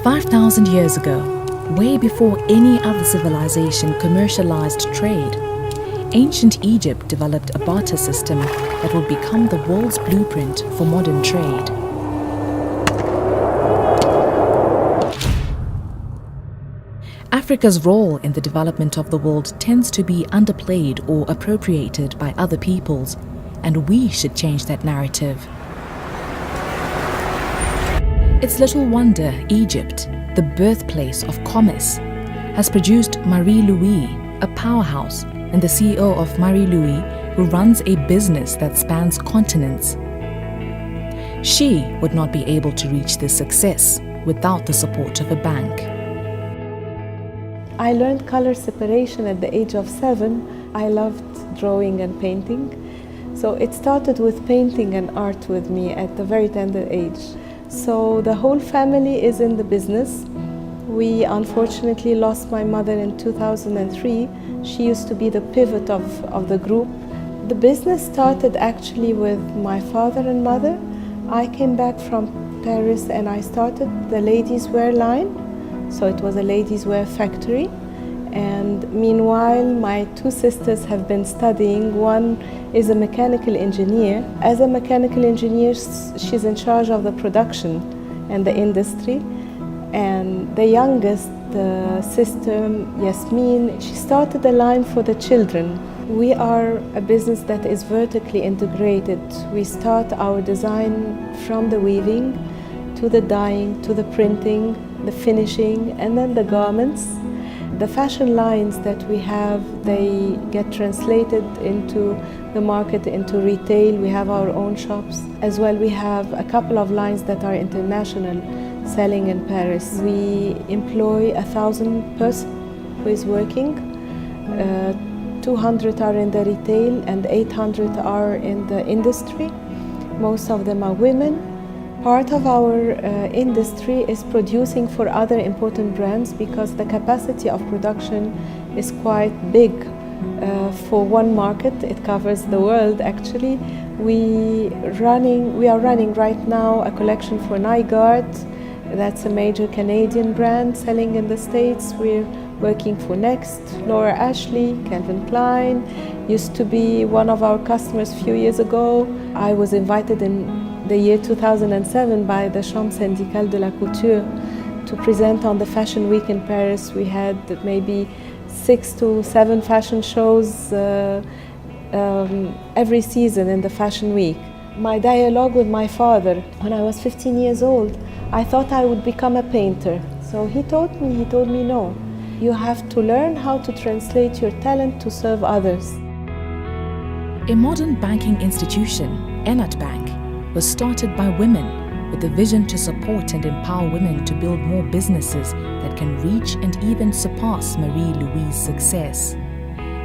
5,000 years ago, way before any other civilization commercialized trade, ancient Egypt developed a barter system that would become the world's blueprint for modern trade. Africa's role in the development of the world tends to be underplayed or appropriated by other peoples, and we should change that narrative. It's little wonder Egypt, the birthplace of commerce, has produced Marie Louise, a powerhouse, and the CEO of Marie Louise, who runs a business that spans continents. She would not be able to reach this success without the support of a bank. I learned color separation at the age of 7. I loved drawing and painting. So it started with painting and art with me at a very tender age. So the whole family is in the business. We unfortunately lost my mother in 2003. She used to be the pivot of the group. The business started actually with my father and mother. I came back from Paris and I started the ladies' wear line. So it was a ladies' wear factory. And meanwhile, my 2 sisters have been studying. One is a mechanical engineer. As a mechanical engineer, she's in charge of the production and the industry. And the youngest, the sister, Yasmin, she started a line for the children. We are a business that is vertically integrated. We start our design from the weaving, to the dyeing, to the printing, the finishing, and then the garments. The fashion lines that we have, they get translated into the market, into retail. We have our own shops. As well, we have a couple of lines that are international, selling in Paris. We employ 1,000 persons who is working. 200 are in the retail and 800 are in the industry. Most of them are women. Part of our industry is producing for other important brands because the capacity of production is quite big for one market. It covers the world actually. We are running right now a collection for Nygaard. That's a major Canadian brand selling in the States. We're working for Next, Laura Ashley, Calvin Klein. Used to be one of our customers a few years ago. I was invited in the year 2007 by the Chambre Syndicale de la Couture to present on the Fashion Week in Paris. We had maybe 6 to 7 fashion shows every season in the Fashion Week. My dialogue with my father, when I was 15 years old, I thought I would become a painter. So he told me no. You have to learn how to translate your talent to serve others. A modern banking institution, Enat Bank, was started by women with the vision to support and empower women to build more businesses that can reach and even surpass Marie Louise's success.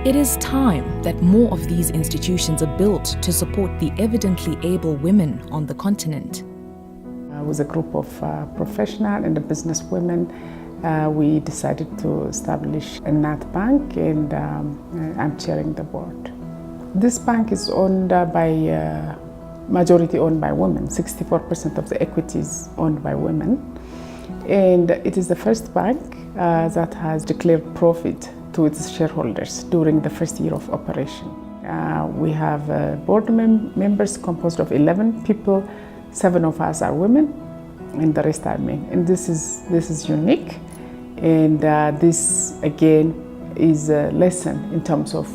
It is time that more of these institutions are built to support the evidently able women on the continent. With a group of professional and business women, we decided to establish a Enat Bank, and I'm chairing the board. This bank is owned by majority owned by women. 64% of the equity is owned by women, and it is the first bank that has declared profit to its shareholders during the first year of operation. We have board members composed of 11 people. 7 of us are women and the rest are men, and this is unique, and this again is a lesson in terms of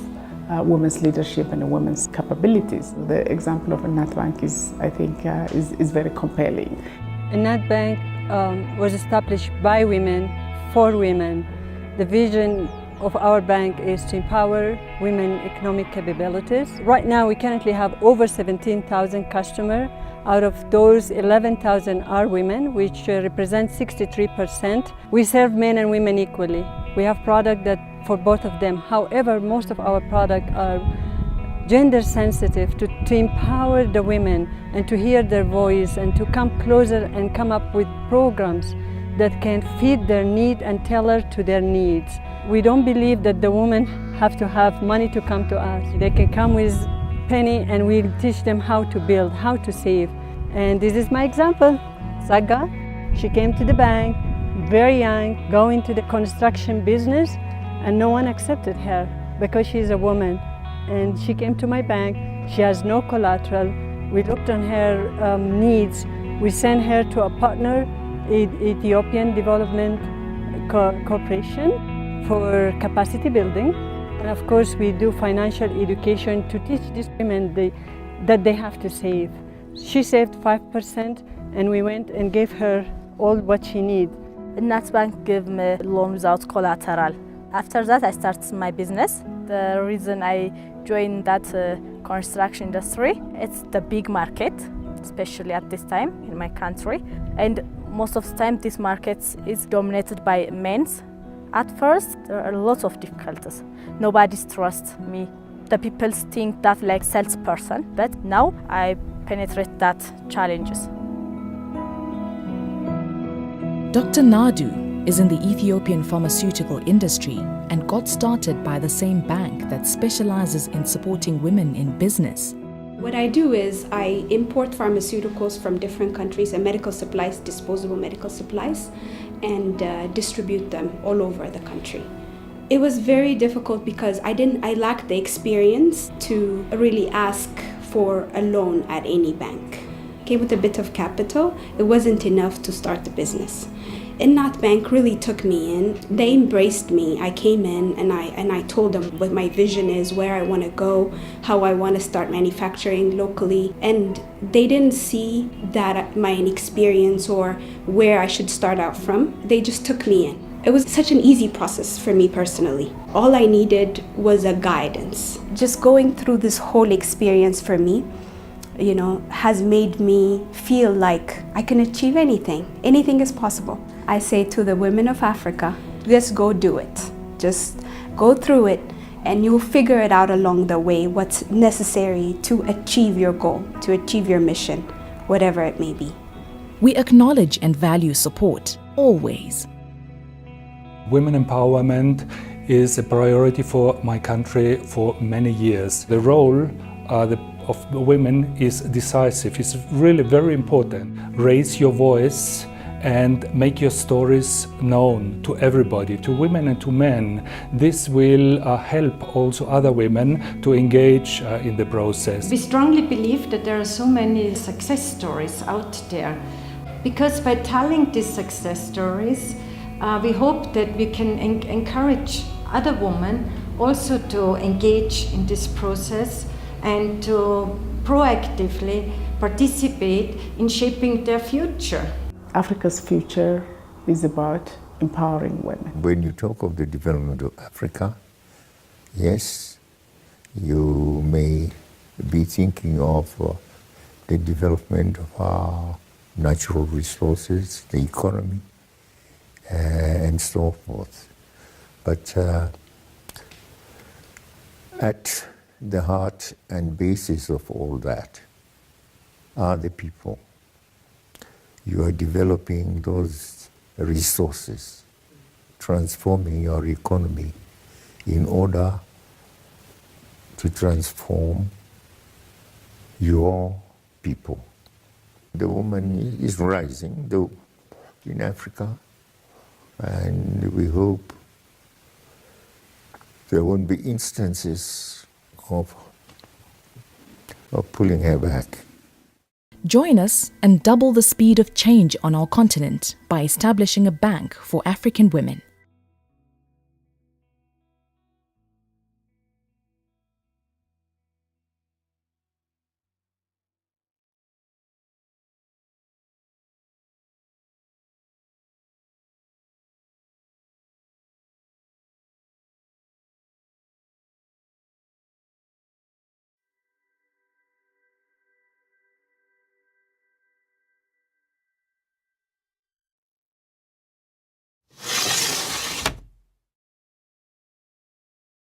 women's leadership and women's capabilities. The example of Enat Bank is, I think, is very compelling. Enat Bank was established by women, for women. The vision of our bank is to empower women economic capabilities. Right now we currently have over 17,000 customers. Out of those, 11,000 are women, which represent 63%. We serve men and women equally. We have product that for both of them. However, most of our products are gender sensitive to empower the women and to hear their voice and to come closer and come up with programs that can fit their need and tailor to their needs. We don't believe that the women have to have money to come to us. They can come with penny and we'll teach them how to build, how to save. And this is my example. Saga, she came to the bank very young, go into the construction business, and no one accepted her because she's a woman. And she came to my bank. She has no collateral. We looked on her needs. We sent her to a partner, Ethiopian Development Corporation, for capacity building. And of course, we do financial education to teach these women that they have to save. She saved 5%, and we went and gave her all what she needs. Nat Bank gave me a loan without collateral. After that, I started my business. The reason I joined that construction industry, it's the big market, especially at this time in my country. And most of the time, this market is dominated by men. At first, there are lots of difficulties. Nobody trusts me. The people think that like salesperson, but now I penetrate that challenges. Dr. Nadu is in the Ethiopian pharmaceutical industry and got started by the same bank that specializes in supporting women in business. What I do is I import pharmaceuticals from different countries and medical supplies, disposable medical supplies, and distribute them all over the country. It was very difficult because I lacked the experience to really ask for a loan at any bank. Came with a bit of capital, it wasn't enough to start the business. And Nat Bank really took me in. They embraced me. I came in and I told them what my vision is, where I want to go, how I want to start manufacturing locally. And they didn't see that my inexperience or where I should start out from. They just took me in. It was such an easy process for me personally. All I needed was a guidance. Just going through this whole experience for me, has made me feel like I can achieve anything. Anything is possible. I say to the women of Africa, just go do it. Just go through it and you'll figure it out along the way, what's necessary to achieve your goal, to achieve your mission, whatever it may be. We acknowledge and value support, always. Women empowerment is a priority for my country for many years. The role of women is decisive. It's really very important. Raise your voice and make your stories known to everybody, to women and to men. This will help also other women to engage in the process. We strongly believe that there are so many success stories out there, because by telling these success stories, we hope that we can encourage other women also to engage in this process and to proactively participate in shaping their future. Africa's future is about empowering women. When you talk of the development of Africa, yes, you may be thinking of the development of our natural resources, the economy, and so forth. But at the heart and basis of all that are the people. You are developing those resources, transforming your economy in order to transform your people. The woman is rising in Africa, and we hope there won't be instances of pulling her back. Join us and double the speed of change on our continent by establishing a bank for African women.